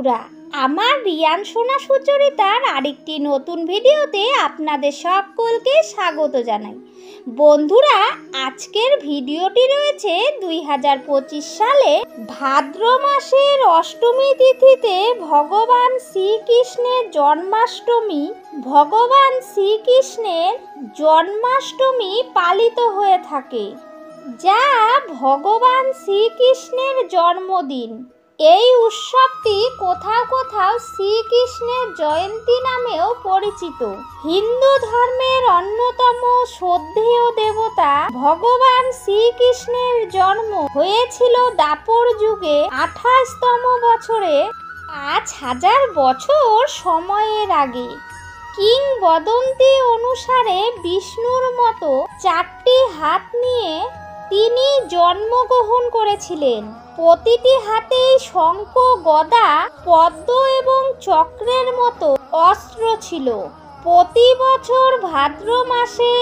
বন্ধুরা, আমার রিয়ান সোনা সুচরিতার আরেকটি নতুন ভিডিওতে আপনাদের সকলকে স্বাগত জানাই। বন্ধুরা, আজকের ভিডিওটি রয়েছে 2025 সালে ভাদ্র মাসের অষ্টমী তিথিতে ভগবান শ্রীকৃষ্ণের জন্মাষ্টমী। ভগবান শ্রীকৃষ্ণের জন্মাষ্টমী পালিত হয়ে থাকে, যা ভগবান শ্রীকৃষ্ণের জন্মদিন। এই উৎসবটি কোথাও কোথাও শ্রীকৃষ্ণের জয়ন্তী নামেও পরিচিত। হিন্দু ধর্মের অন্যতম শ্রদ্ধেয় দেবতা ভগবান শ্রীকৃষ্ণের জন্ম হয়েছিল দ্বাপর যুগে 28তম বছরে 5000 বছর সময়ের আগে। কিংবদন্তি অনুসারে বিষ্ণুর মতো 4টি হাত নিয়ে তিনি জন্মগ্রহণ করেছিলেন। প্রতিটি হাতেই শঙ্খ, গদা, পদ্ম এবং চক্রের মতো অস্ত্র ছিল। প্রতি বছর ভাদ্র মাসে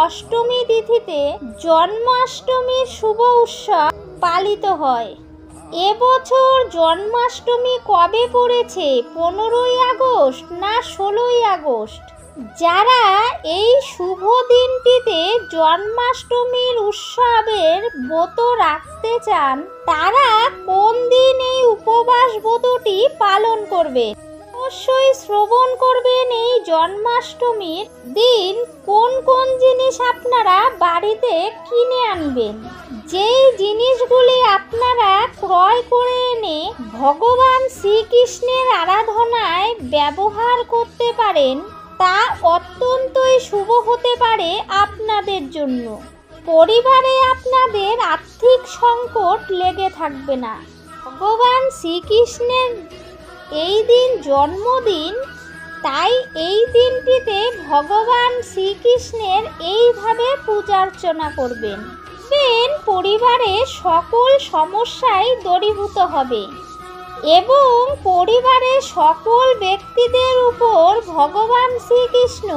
অষ্টমী তিথিতে জন্মাষ্টমীর শুভ উৎসব পালিত হয়। এবছর জন্মাষ্টমী কবে পড়েছে? 15ই আগস্ট না 16ই আগস্ট? যারা এই শুভ দিনটিতে জন্মাষ্টমীর উৎসবের ব্রত রাখতে চান, তারা কোন দিন এই উপবাস ব্রতটি পালন করবে? অবশ্যই শ্রবণ করবেন এই জন্মাষ্টমীর দিন কোন কোন জিনিস আপনারা বাড়িতে কিনে আনবেন। যেই জিনিসগুলি আপনারা ক্রয় করে এনে ভগবান শ্রীকৃষ্ণের আরাধনায় ব্যবহার করতে পারেন, তা অত্যন্তই শুভ হতে পারে আপনাদের জন্য। পরিবারে আপনাদের আর্থিক সংকট লেগে থাকবে না। ভগবান শ্রীকৃষ্ণের এই দিন জন্মদিন, তাই এই দিনটিতে ভগবান শ্রীকৃষ্ণের এইভাবে পূজা অর্চনা করবেন। পরিবারে সকল সমস্যাই দূরীভূত হবে এবং পরিবারের সকল ব্যক্তিদের উপর ভগবান শ্রীকৃষ্ণ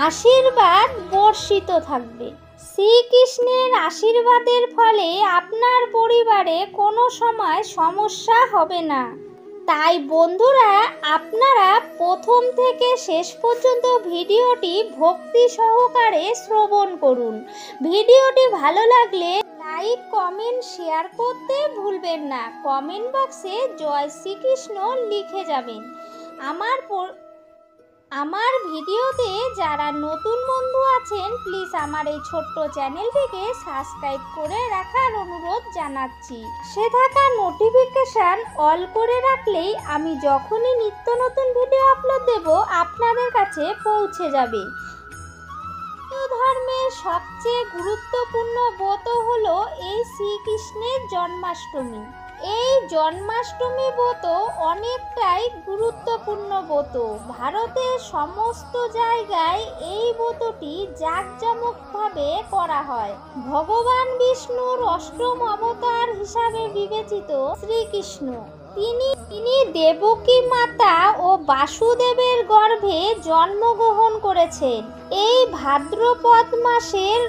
আশীর্বাদ বর্ষিত থাকবে। শ্রীকৃষ্ণের আশীর্বাদের ফলে আপনার পরিবারে কোনো সময় সমস্যা হবে না। তাই বন্ধুরা, আপনারা প্রথম থেকে শেষ পর্যন্ত ভিডিওটি ভক্তি সহকারে শ্রবণ করুন। ভিডিওটি ভালো লাগলে লাইক, কমেন্ট, শেয়ার করতে ভুলবেন না। কমেন্ট বক্সে জয় শ্রীকৃষ্ণ লিখে যাবেন। আমার ভিডিওতে যারা নতুন বন্ধু আছেন, প্লিজ আমার এই ছোট্ট চ্যানেলটিকে সাবস্ক্রাইব করে রাখার অনুরোধ জানাচ্ছি। সে থাকা নোটিফিকেশান অল করে রাখলেই আমি যখনই নিত্য নতুন ভিডিও আপলোড দেব আপনাদের কাছে পৌঁছে যাবে। হিন্দু ধর্মের সবচেয়ে গুরুত্বপূর্ণ ব্রত হলো এই শ্রীকৃষ্ণের জন্মাষ্টমী। এই জন্মাষ্টমী ব্রত অনেকটাই গুরুত্বপূর্ণ ব্রত। ভারতের সমস্ত জায়গায় এই ব্রতটি জাঁকজমকভাবে করা হয়। ভগবান বিষ্ণুর অষ্টম অবতার হিসাবে বিবেচিত শ্রীকৃষ্ণ, তিনি দেবকী মাতা ও বাসুদেবের গর্ভে জন্মগ্রহণ করেছেন এই ভাদ্রপদ মাসের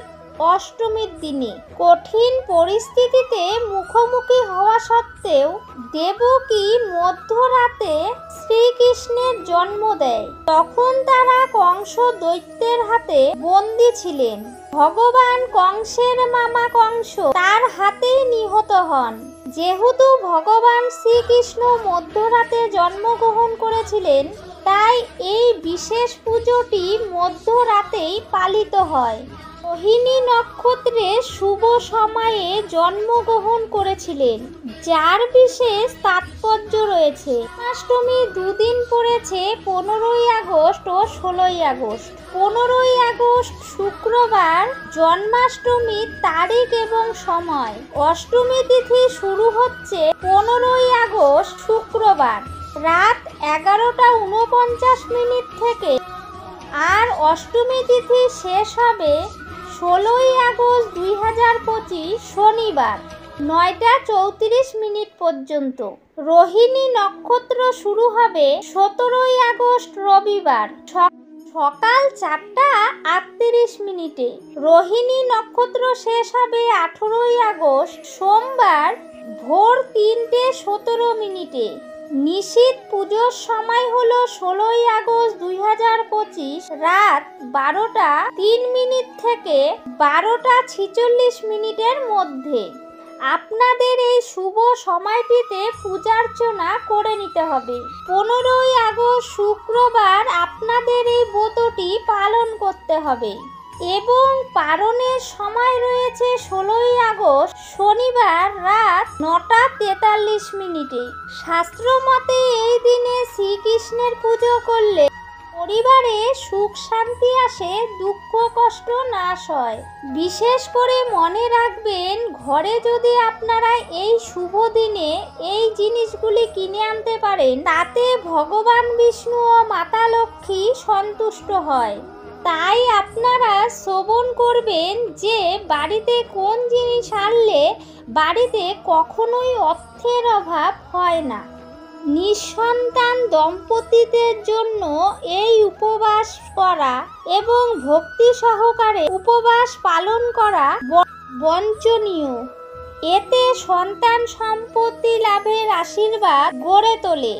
অষ্টমীর দিনে। কঠিন পরিস্থিতিতে মুখোমুখি হওয়া সত্ত্বেও দেবকী মধ্যরাতে শ্রীকৃষ্ণের জন্ম দেয়। তখন তারা কংস দৈত্যের হাতে বন্দী ছিলেন। ভগবান কংসের মামা কংস তার হাতেই নিহত হন। যেহেতু ভগবান শ্রীকৃষ্ণ মধ্যরাতে জন্মগ্রহণ করেছিলেন, তাই এই বিশেষ পুজোটি মধ্যরাতেই পালিত হয়। রোহিণী নক্ষত্রে শুভ সময়ে জন্মগ্রহণ করেছিলেন, যার বিশেষ তাৎপর্য রয়েছে। জন্মাষ্টমী দুদিন পড়েছে 15ই আগস্ট ও 16ই আগস্ট। 15ই আগস্ট শুক্রবার জন্মাষ্টমীর তারিখ এবং সময়। অষ্টমী তিথি শুরু হচ্ছে 15ই আগস্ট শুক্রবার রাত 11:49 থেকে, আর অষ্টমী তিথি শেষ হবে 16ই আগস্ট 2025 শনিবার 9:34 পর্যন্ত। রোহিণী নক্ষত্র শুরু হবে 17ই আগস্ট রবিবার সকাল 4:38। রোহিণী নক্ষত্র শেষ হবে 18ই আগস্ট সোমবার ভোর 3:17। নিশীথ পুজোর সময় হলো 16ই আগস্ট 2025 রাত 12:03 থেকে 12:46 মধ্যে। আপনাদের এই শুভ সময়টিতে পূজার্চনা করে নিতে হবে। 15ই আগস্ট শুক্রবার আপনাদের এই ব্রতটি পালন করতে হবে এবং পালনের সময় রয়েছে 16ই আগস্ট শনিবার রাত 9:43। শাস্ত্র মতে এই দিনে শ্রীকৃষ্ণের পুজো করলে পরিবারে সুখ শান্তি আসে, দুঃখ কষ্ট নাশ হয়। বিশেষ করে মনে রাখবেন, ঘরে যদি আপনারা এই শুভ দিনে এই জিনিসগুলি কিনে আনতে পারেন, তাতে ভগবান বিষ্ণু ও মাতা লক্ষ্মী সন্তুষ্ট হয়। তাই আপনারা শ্রবণ করবেন যে বাড়িতে কোন জিনিস আনলে বাড়িতে কখনোই অর্থের অভাব হয় না। নিঃসন্তান দম্পতিদের জন্য এই উপবাস করা এবং ভক্তি সহকারে উপবাস পালন করা বাঞ্ছনীয়। এতে সন্তান সম্পত্তি লাভের আশীর্বাদ গড়ে তোলে।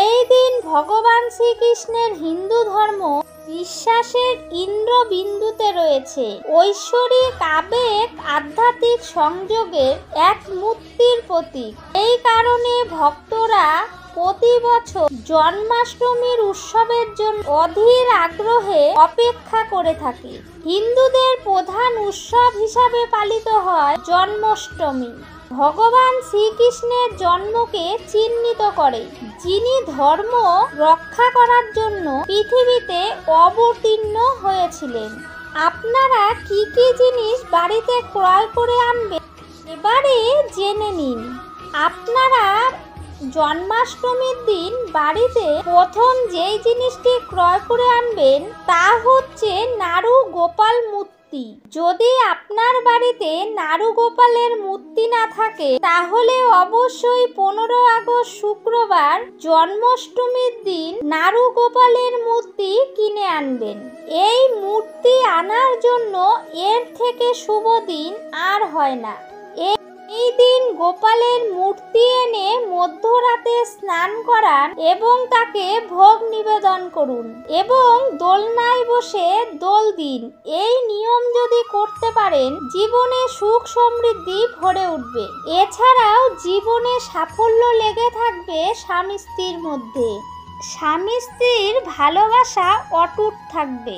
এই দিন ভগবান শ্রীকৃষ্ণের হিন্দু ধর্ম বিশ্বাসের ইন্দ্রবিন্দুতে রয়েছে ঐশ্বরিক আবেগ আধ্যাত্মিক সংযোগের এক মূর্তির প্রতীক। এই কারণে ভক্তরা প্রতি বছর জন্মাষ্টমীর উৎসবের জন্য অধীর আগ্রহে অপেক্ষা করে থাকে। হিন্দুদের প্রধান উৎসব হিসাবে পালিত হয় জন্মাষ্টমী। ভগবান শ্রীকৃষ্ণের জন্মকে চিহ্নিত করে, যিনি ধর্ম রক্ষা করার জন্য পৃথিবীতে অবতীর্ণ হয়েছিলেন। আপনারা কি কি জিনিস বাড়িতে ক্রয় করে আনবেন এবারে জেনে নিন। আপনারা জন্মাষ্টমীর দিন বাড়িতে প্রথম যেই জিনিসটি ক্রয় করে আনবেন তা হচ্ছে নাড়ু গোপাল মূর্তি। যদি আপনার বাড়িতে নাড়ু গোপালের মূর্তি না থাকে তাহলে অবশ্যই 15 আগস্ট শুক্রবার জন্মাষ্টমীর দিন নাড়ু গোপালের মূর্তি কিনে আনবেন। এই মূর্তি আনার জন্য এর থেকে শুভ দিন আর হয় না। এই দিন গোপালের মূর্তি এনে মধ্যরাতে স্নান করান এবং তাকে ভোগ নিবেদন করুন এবং দোলনায় বসে দোল দিন। এই নিয়ম যদি করতে পারেন জীবনে সুখ সমৃদ্ধি ভরে উঠবে। এছাড়াও জীবনে সাফল্য লেগে থাকবে স্বামী স্ত্রীর মধ্যে। স্বামী স্ত্রীর ভালোবাসা অটুট থাকবে।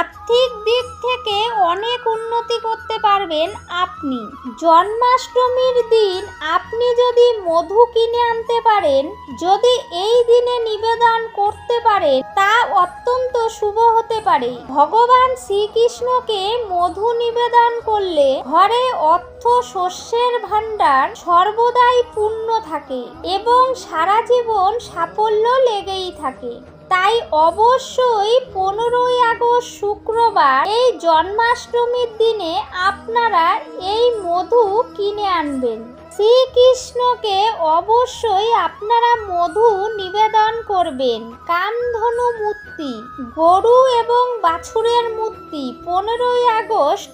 আর্থিক দিক থেকে অনেক উন্নতি করতে পারবেন আপনি। জন্মাষ্টমীর দিন আপনি যদি মধু কিনে আনতে পারেন, যদি এই দিনে নিবেদন করতে পারেন, তা অত্যন্ত শুভ হতে পারে। ভগবান শ্রীকৃষ্ণকে মধু নিবেদন করলে ঘরে অর্থ শস্যের ভাণ্ডার সর্বদাই পূর্ণ থাকে এবং সারা জীবন সাফল্য লেগেই থাকে। তাই অবশ্যই 15ই আগস্ট শুক্রবার এই জন্মাষ্টমীর দিনে আপনারা এই মধু কিনে আনবেন। শ্রীকৃষ্ণকে অবশ্যই আপনারা মধু নিবেদন করবেন। কামধনু মূর্তি, গরু এবং বাছুরের মূর্তি 15ই আগস্ট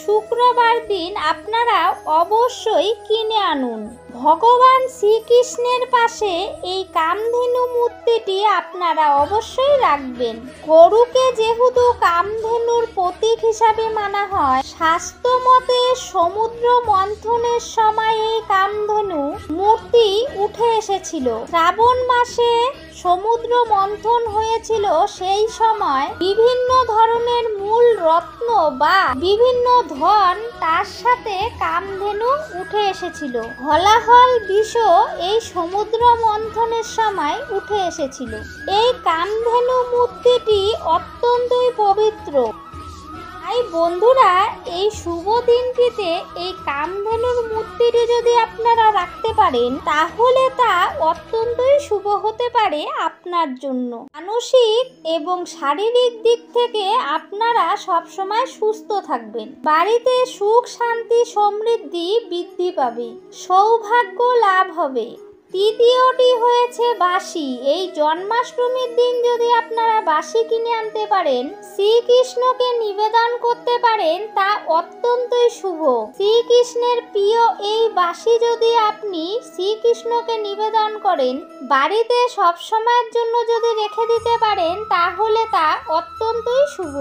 শুক্রবার দিন আপনারা অবশ্যই কিনে আনুন। ভগবান শ্রীকৃষ্ণের পাশে এই কামধেনু মূর্তিটি আপনারা অবশ্যই রাখবেন। গরুকে যেহেতু কামধেনুর প্রতীক হিসাবে মানা হয়, শাস্ত্র মতে সমুদ্র মন্থনের সময় এই কামধেনু মূর্তি উঠে এসেছিল। শ্রাবণ মাসে সমুদ্র মন্থন হয়েছিল, সেই সময় বিভিন্ন ধরনের মূল রত্ন বা বিভিন্ন ধন তার সাথে কামধেনু উঠে এসেছিল। হলাহল বিষও এই সমুদ্র মন্থনের সময় উঠে এসেছিল। এই কামধেনু মূর্তিটি অত্যন্তই পবিত্র। তাই বন্ধুরা, এই শুভ দিনটিতে এই কামধেনুর মূর্তিটি যদি আপনারা রাখতে পারেন তাহলে তা অত্যন্তই শুভ হতে পারে আপনার জন্য। মানসিক এবং শারীরিক দিক থেকে আপনারা সবসময় সুস্থ থাকবেন। বাড়িতে সুখ শান্তি সমৃদ্ধি বৃদ্ধি পাবে, সৌভাগ্য লাভ হবে। তৃতীয়টি হয়েছে বাঁশি। এই জন্মাষ্টমীর দিন যদি আপনারা বাঁশি কিনে আনতে পারেন, শ্রীকৃষ্ণকে নিবেদন করতে পারেন, তা অত্যন্তই শুভ। শ্রীকৃষ্ণের প্রিয় এই বাঁশি যদি আপনি শ্রীকৃষ্ণকে নিবেদন করেন, বাড়িতে সব সময়ের জন্য যদি রেখে দিতে পারেন, তাহলে তা অত্যন্তই শুভ।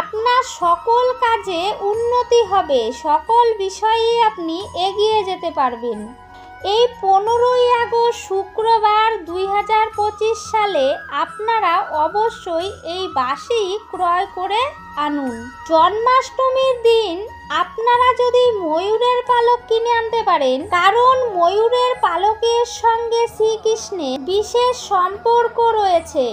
আপনার সকল কাজে উন্নতি হবে, সকল বিষয়ে আপনি এগিয়ে যেতে পারবেন। এই 15ই আগস্ট শুক্রবার 2025 সালে আপনারা অবশ্যই এই বাঁশি ক্রয় করে আনুন। জন্মাষ্টমীর দিন আপনারা যদি ময়ূরের পালক কিনে আনতে পারেন, কারণ ময়ূরের পালকের সঙ্গে শ্রীকৃষ্ণের বিশেষ সম্পর্ক রয়েছে।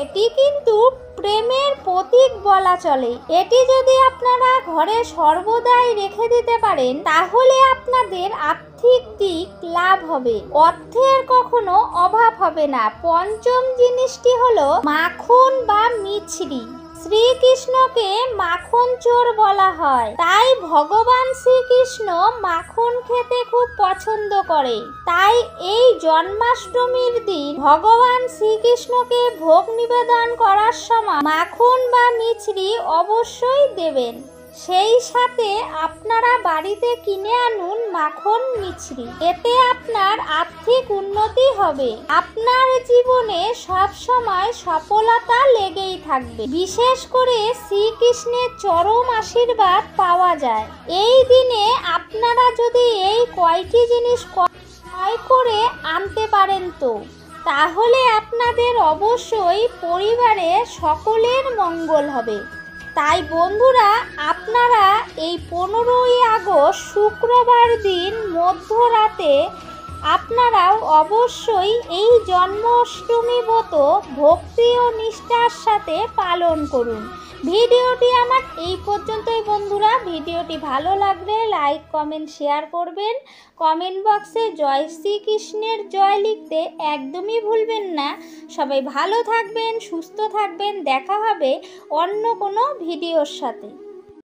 এটি কিন্তু প্রেমের প্রতীক বলা চলে। এটি যদি আপনারা ঘরে সর্বদাই রেখে দিতে পারেন, তাহলে আপনাদের আর্থিক দিক লাভ হবে, অর্থের কখনো অভাব হবে না। পঞ্চম জিনিসটি হলো মাখন বা মিছরি। শ্রীকৃষ্ণকে মাখন চোর বলা হয়, তাই ভগবান শ্রীকৃষ্ণ মাখন খেতে খুব পছন্দ করে। তাই এই জন্মাষ্টমীর দিন ভগবান শ্রীকৃষ্ণকে ভোগ নিবেদন করার সময় মাখন বা মিছরি অবশ্যই দেবেন। সেই সাথে আপনারা বাড়িতে কিনে আনুন মাখন মিছরি, এতে আপনার আর্থিক উন্নতি হবে। আপনার জীবনে সব সময় সফলতা লেগেই থাকবে। বিশেষ করে শ্রীকৃষ্ণের চরম আশীর্বাদ পাওয়া যায়। এই দিনে আপনারা যদি এই কয়টি জিনিস ক্রয় করে আনতে পারেন, তাহলে আপনাদের অবশ্যই পরিবারে সকলের মঙ্গল হবে। তাই বন্ধুরা, আপনারা এই 15ই আগস্ট শুক্রবার দিন মধ্যরাতে আপনারাও অবশ্যই এই জন্মাষ্টমী ব্রত ভক্তি ও নিষ্ঠার সাথে পালন করুন। ভিডিওটি আমার এই পর্যন্তই বন্ধুরা। ভিডিওটি ভালো লাগলে লাইক, কমেন্ট, শেয়ার করবেন। কমেন্ট বক্সে জয় শ্রীকৃষ্ণের জয় লিখতে একদমই ভুলবেন না। সবাই ভালো থাকবেন, সুস্থ থাকবেন। দেখা হবে অন্য কোনো ভিডিওর সাথে।